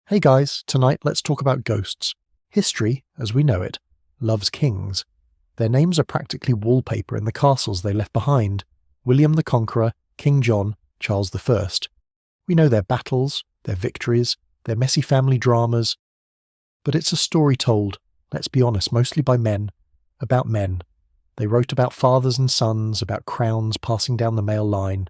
Hey guys, tonight let's talk about ghosts. History, as we know it, loves kings. Their names are practically wallpaper in the castles they left behind. William the Conqueror, King John, Charles I. We know their battles, their victories, their messy family dramas. But it's a story told, let's be honest, mostly by men, about men. They wrote about fathers and sons, about crowns passing down the male line.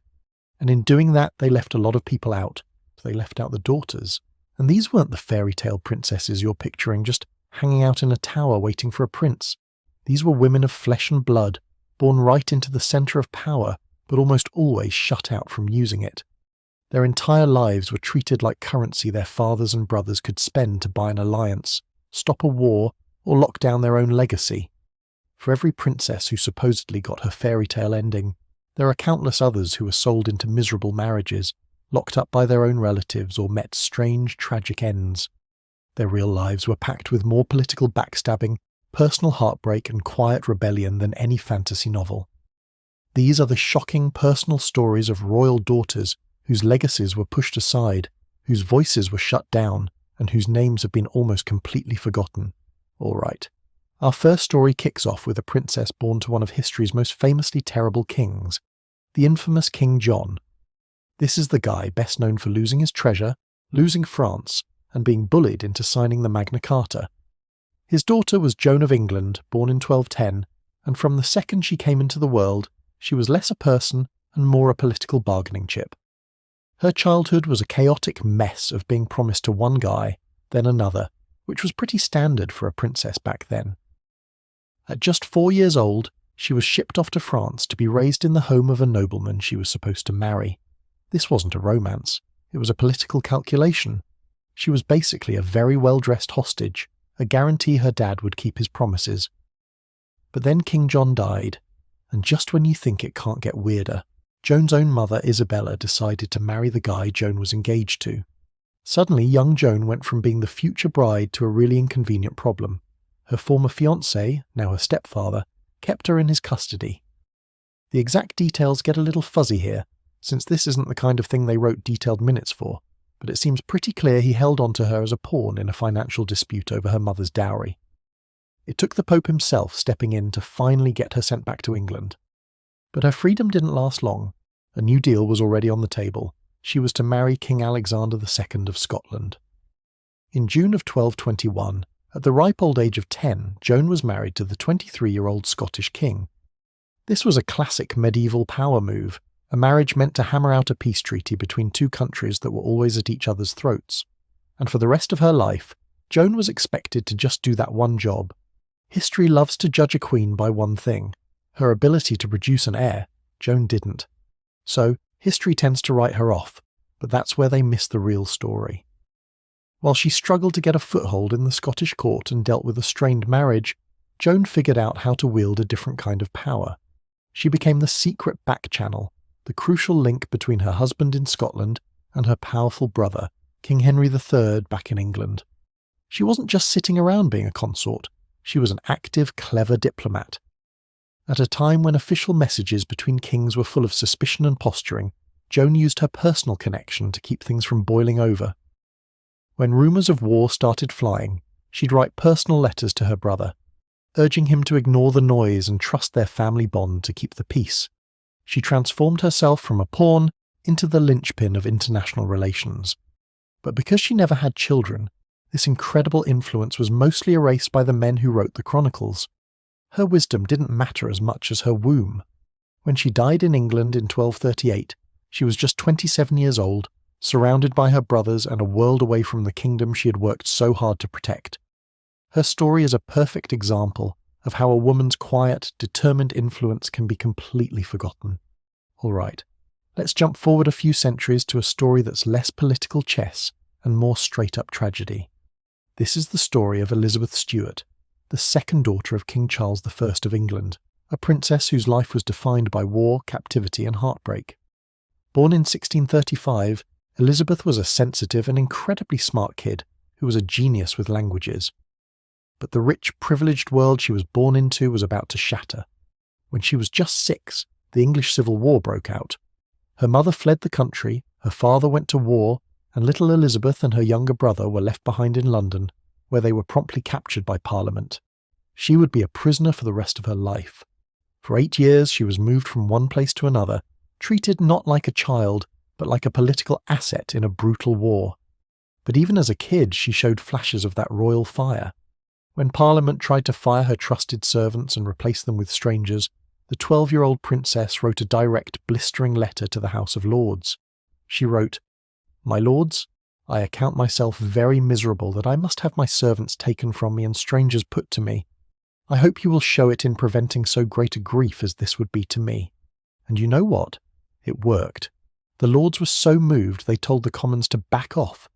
And in doing that, they left a lot of people out. They left out the daughters. And these weren't the fairy tale princesses you're picturing just hanging out in a tower waiting for a prince. These were women of flesh and blood, born right into the centre of power, but almost always shut out from using it. Their entire lives were treated like currency their fathers and brothers could spend to buy an alliance, stop a war, or lock down their own legacy. For every princess who supposedly got her fairy tale ending, there are countless others who were sold into miserable marriages, locked up by their own relatives, or met strange, tragic ends. Their real lives were packed with more political backstabbing, personal heartbreak, and quiet rebellion than any fantasy novel. These are the shocking personal stories of royal daughters whose legacies were pushed aside, whose voices were shut down, and whose names have been almost completely forgotten. All right. Our first story kicks off with a princess born to one of history's most famously terrible kings, the infamous King John. This is the guy best known for losing his treasure, losing France, and being bullied into signing the Magna Carta. His daughter was Joan of England, born in 1210, and from the second she came into the world, she was less a person and more a political bargaining chip. Her childhood was a chaotic mess of being promised to one guy, then another, which was pretty standard for a princess back then. At just 4 years old, she was shipped off to France to be raised in the home of a nobleman she was supposed to marry. This wasn't a romance, it was a political calculation. She was basically a very well-dressed hostage, a guarantee her dad would keep his promises. But then King John died, and just when you think it can't get weirder, Joan's own mother Isabella decided to marry the guy Joan was engaged to. Suddenly, young Joan went from being the future bride to a really inconvenient problem. Her former fiancé, now her stepfather, kept her in his custody. The exact details get a little fuzzy here, since this isn't the kind of thing they wrote detailed minutes for, but it seems pretty clear he held on to her as a pawn in a financial dispute over her mother's dowry. It took the Pope himself stepping in to finally get her sent back to England. But her freedom didn't last long. A new deal was already on the table. She was to marry King Alexander II of Scotland. In June of 1221, at the ripe old age of 10, Joan was married to the 23-year-old Scottish king. This was a classic medieval power move, a marriage meant to hammer out a peace treaty between two countries that were always at each other's throats. And for the rest of her life, Joan was expected to just do that one job. History loves to judge a queen by one thing. Her ability to produce an heir. Joan didn't. So, history tends to write her off, but that's where they miss the real story. While she struggled to get a foothold in the Scottish court and dealt with a strained marriage, Joan figured out how to wield a different kind of power. She became the secret back channel, the crucial link between her husband in Scotland and her powerful brother, King Henry III, back in England. She wasn't just sitting around being a consort, she was an active, clever diplomat. At a time when official messages between kings were full of suspicion and posturing, Joan used her personal connection to keep things from boiling over. When rumours of war started flying, she'd write personal letters to her brother, urging him to ignore the noise and trust their family bond to keep the peace. She transformed herself from a pawn into the linchpin of international relations. But because she never had children, this incredible influence was mostly erased by the men who wrote the chronicles. Her wisdom didn't matter as much as her womb. When she died in England in 1238, she was just 27 years old, surrounded by her brothers and a world away from the kingdom she had worked so hard to protect. Her story is a perfect example of how a woman's quiet, determined influence can be completely forgotten. All right, let's jump forward a few centuries to a story that's less political chess and more straight-up tragedy. This is the story of Elizabeth Stuart, the second daughter of King Charles I of England, a princess whose life was defined by war, captivity, and heartbreak. Born in 1635, Elizabeth was a sensitive and incredibly smart kid who was a genius with languages. But the rich, privileged world she was born into was about to shatter. When she was just 6, the English Civil War broke out. Her mother fled the country, her father went to war, and little Elizabeth and her younger brother were left behind in London, where they were promptly captured by Parliament. She would be a prisoner for the rest of her life. For 8 years she was moved from one place to another, treated not like a child, but like a political asset in a brutal war. But even as a kid she showed flashes of that royal fire. When Parliament tried to fire her trusted servants and replace them with strangers, the 12-year-old princess wrote a direct, blistering letter to the House of Lords. She wrote, "My lords, I account myself very miserable that I must have my servants taken from me and strangers put to me. I hope you will show it in preventing so great a grief as this would be to me." And you know what? It worked. The Lords were so moved they told the Commons to back off.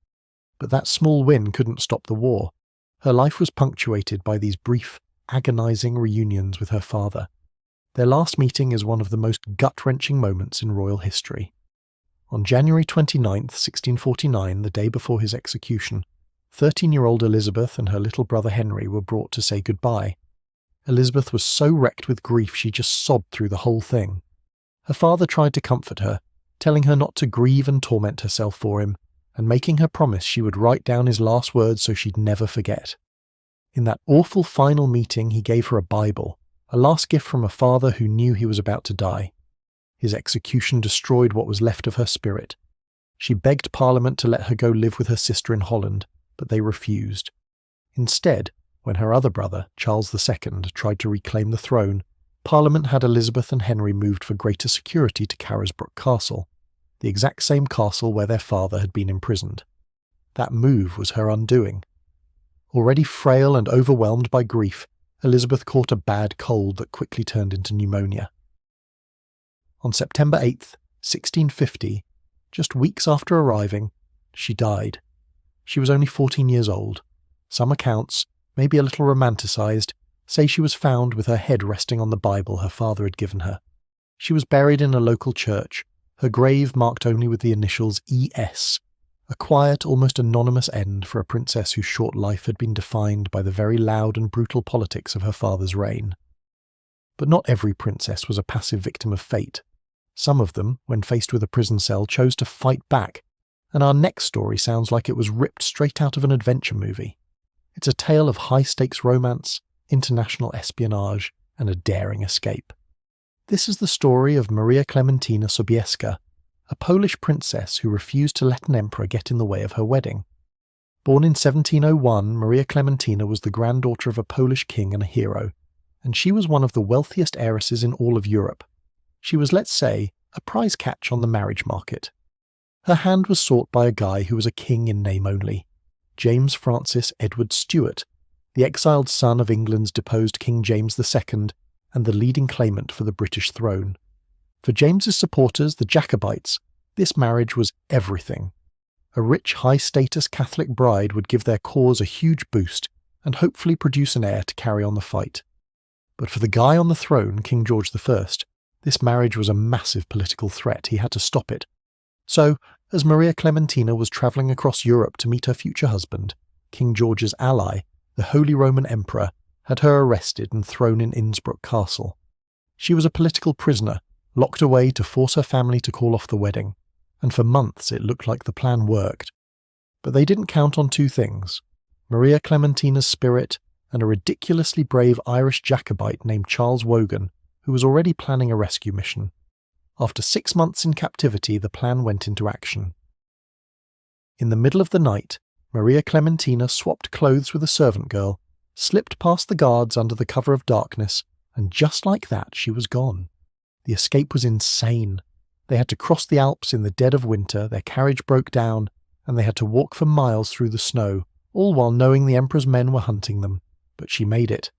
But that small win couldn't stop the war. Her life was punctuated by these brief, agonising reunions with her father. Their last meeting is one of the most gut-wrenching moments in royal history. On January 29, 1649, the day before his execution, 13-year-old Elizabeth and her little brother Henry were brought to say goodbye. Elizabeth was so wrecked with grief she just sobbed through the whole thing. Her father tried to comfort her, telling her not to grieve and torment herself for him, and making her promise she would write down his last words so she'd never forget. In that awful final meeting he gave her a Bible, a last gift from a father who knew he was about to die. His execution destroyed what was left of her spirit. She begged Parliament to let her go live with her sister in Holland, but they refused. Instead, when her other brother, Charles II, tried to reclaim the throne, Parliament had Elizabeth and Henry moved for greater security to Carisbrooke Castle, the exact same castle where their father had been imprisoned. That move was her undoing. Already frail and overwhelmed by grief, Elizabeth caught a bad cold that quickly turned into pneumonia. On September 8, 1650, just weeks after arriving, she died. She was only 14 years old. Some accounts, maybe a little romanticised, say she was found with her head resting on the Bible her father had given her. She was buried in a local church, her grave marked only with the initials E.S., a quiet, almost anonymous end for a princess whose short life had been defined by the very loud and brutal politics of her father's reign. But not every princess was a passive victim of fate. Some of them, when faced with a prison cell, chose to fight back, and our next story sounds like it was ripped straight out of an adventure movie. It's a tale of high-stakes romance, international espionage, and a daring escape. This is the story of Maria Klementyna Sobieska, a Polish princess who refused to let an emperor get in the way of her wedding. Born in 1701, Maria Klementyna was the granddaughter of a Polish king and a hero, and she was one of the wealthiest heiresses in all of Europe. She was, let's say, a prize catch on the marriage market. Her hand was sought by a guy who was a king in name only, James Francis Edward Stuart, the exiled son of England's deposed King James II and the leading claimant for the British throne. For James's supporters, the Jacobites, this marriage was everything. A rich, high-status Catholic bride would give their cause a huge boost and hopefully produce an heir to carry on the fight. But for the guy on the throne, King George I, this marriage was a massive political threat. He had to stop it. So, as Maria Klementyna was travelling across Europe to meet her future husband, King George's ally, the Holy Roman Emperor, had her arrested and thrown in Innsbruck Castle. She was a political prisoner, locked away to force her family to call off the wedding, and for months it looked like the plan worked. But they didn't count on two things: Maria Klementyna's spirit and a ridiculously brave Irish Jacobite named Charles Wogan, who was already planning a rescue mission. After 6 months in captivity, the plan went into action. In the middle of the night, Maria Klementyna swapped clothes with a servant girl, slipped past the guards under the cover of darkness, and just like that she was gone. The escape was insane. They had to cross the Alps in the dead of winter, their carriage broke down, and they had to walk for miles through the snow, all while knowing the Emperor's men were hunting them. But she made it.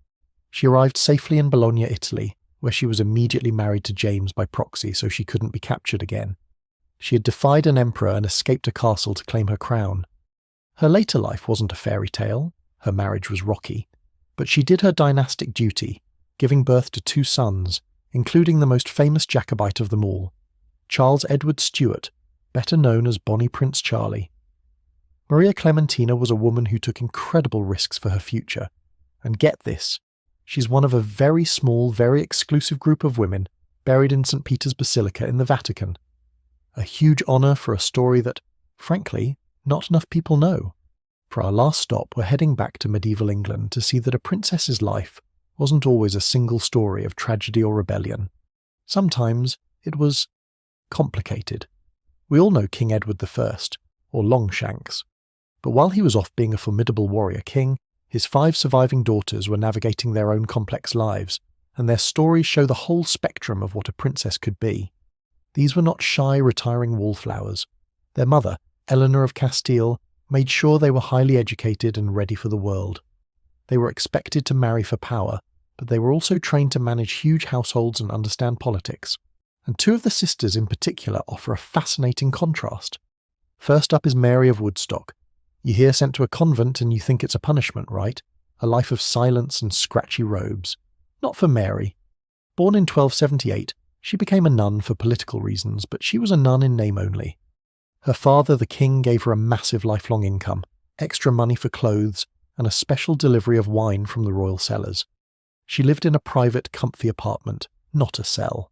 She arrived safely in Bologna, Italy, where she was immediately married to James by proxy so she couldn't be captured again. She had defied an emperor and escaped a castle to claim her crown. Her later life wasn't a fairy tale. Her marriage was rocky. But she did her dynastic duty, giving birth to 2 sons, including the most famous Jacobite of them all, Charles Edward Stuart, better known as Bonnie Prince Charlie. Maria Klementyna was a woman who took incredible risks for her future. And get this, she's one of a very small, very exclusive group of women buried in St. Peter's Basilica in the Vatican. A huge honour for a story that, frankly, not enough people know. For our last stop, we're heading back to medieval England to see that a princess's life wasn't always a single story of tragedy or rebellion. Sometimes it was complicated. We all know King Edward I, or Longshanks. But while he was off being a formidable warrior king, his 5 surviving daughters were navigating their own complex lives, and their stories show the whole spectrum of what a princess could be. These were not shy, retiring wallflowers. Their mother, Eleanor of Castile, made sure they were highly educated and ready for the world. They were expected to marry for power, but they were also trained to manage huge households and understand politics. And 2 of the sisters in particular offer a fascinating contrast. First up is Mary of Woodstock. You hear sent to a convent and you think it's a punishment, right? A life of silence and scratchy robes. Not for Mary. Born in 1278, she became a nun for political reasons, but she was a nun in name only. Her father, the king, gave her a massive lifelong income, extra money for clothes, and a special delivery of wine from the royal cellars. She lived in a private, comfy apartment, not a cell.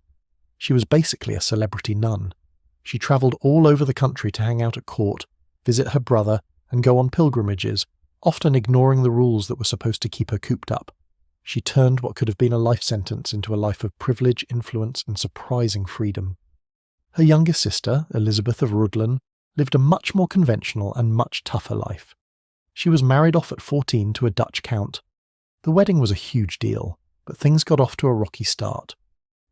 She was basically a celebrity nun. She travelled all over the country to hang out at court, visit her brother, and go on pilgrimages, often ignoring the rules that were supposed to keep her cooped up. She turned what could have been a life sentence into a life of privilege, influence, and surprising freedom. Her younger sister, Elizabeth of Rhuddlan, lived a much more conventional and much tougher life. She was married off at 14 to a Dutch count. The wedding was a huge deal, but things got off to a rocky start.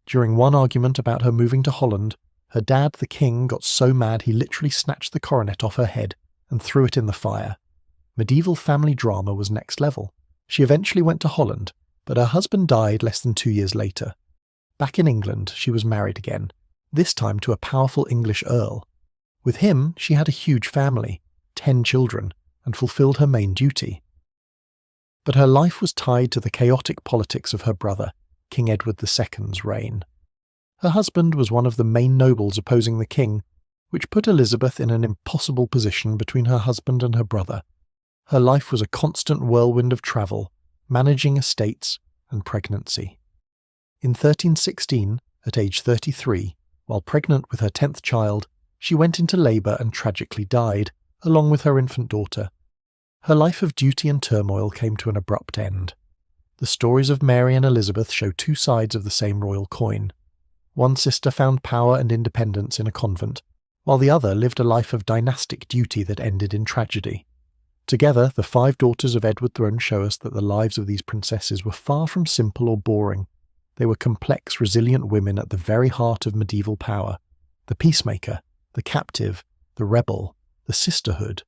During one argument about her moving to Holland, her dad, the king, got so mad he literally snatched the coronet off her head and threw it in the fire. Medieval family drama was next level. She eventually went to Holland, but her husband died less than 2 years later. Back in England, she was married again, this time to a powerful English earl. With him, she had a huge family, 10 children, and fulfilled her main duty. But her life was tied to the chaotic politics of her brother, King Edward II's reign. Her husband was one of the main nobles opposing the king, which put Elizabeth in an impossible position between her husband and her brother. Her life was a constant whirlwind of travel, managing estates, and pregnancy. In 1316, at age 33, while pregnant with her 10th child, she went into labour and tragically died, along with her infant daughter. Her life of duty and turmoil came to an abrupt end. The stories of Mary and Elizabeth show 2 sides of the same royal coin. One sister found power and independence in a convent, while the other lived a life of dynastic duty that ended in tragedy. Together, the 5 daughters of Edward Throne show us that the lives of these princesses were far from simple or boring. They were complex, resilient women at the very heart of medieval power. The peacemaker, the captive, the rebel, the sisterhood.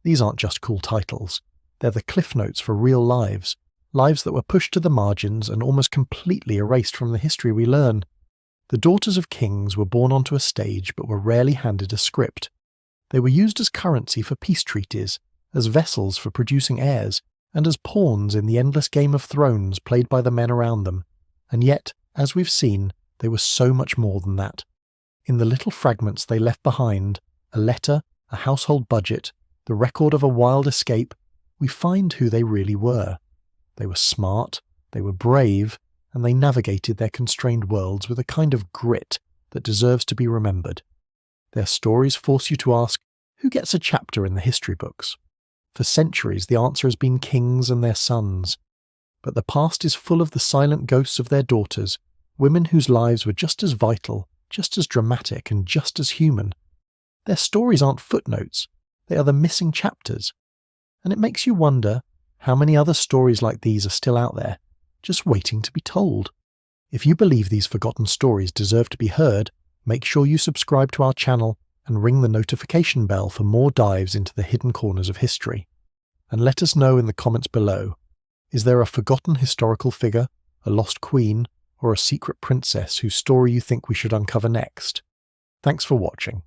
These aren't just cool titles. They're the cliff notes for real lives, lives that were pushed to the margins and almost completely erased from the history we learn. The daughters of kings were born onto a stage but were rarely handed a script. They were used as currency for peace treaties, as vessels for producing heirs, and as pawns in the endless game of thrones played by the men around them. And yet, as we've seen, they were so much more than that. In the little fragments they left behind, a letter, a household budget, the record of a wild escape, we find who they really were. They were smart, they were brave, and they navigated their constrained worlds with a kind of grit that deserves to be remembered. Their stories force you to ask, who gets a chapter in the history books? For centuries, the answer has been kings and their sons. But the past is full of the silent ghosts of their daughters, women whose lives were just as vital, just as dramatic, and just as human. Their stories aren't footnotes, they are the missing chapters. And it makes you wonder how many other stories like these are still out there, just waiting to be told. If you believe these forgotten stories deserve to be heard, make sure you subscribe to our channel and ring the notification bell for more dives into the hidden corners of history. And let us know in the comments below, is there a forgotten historical figure, a lost queen, or a secret princess whose story you think we should uncover next? Thanks for watching.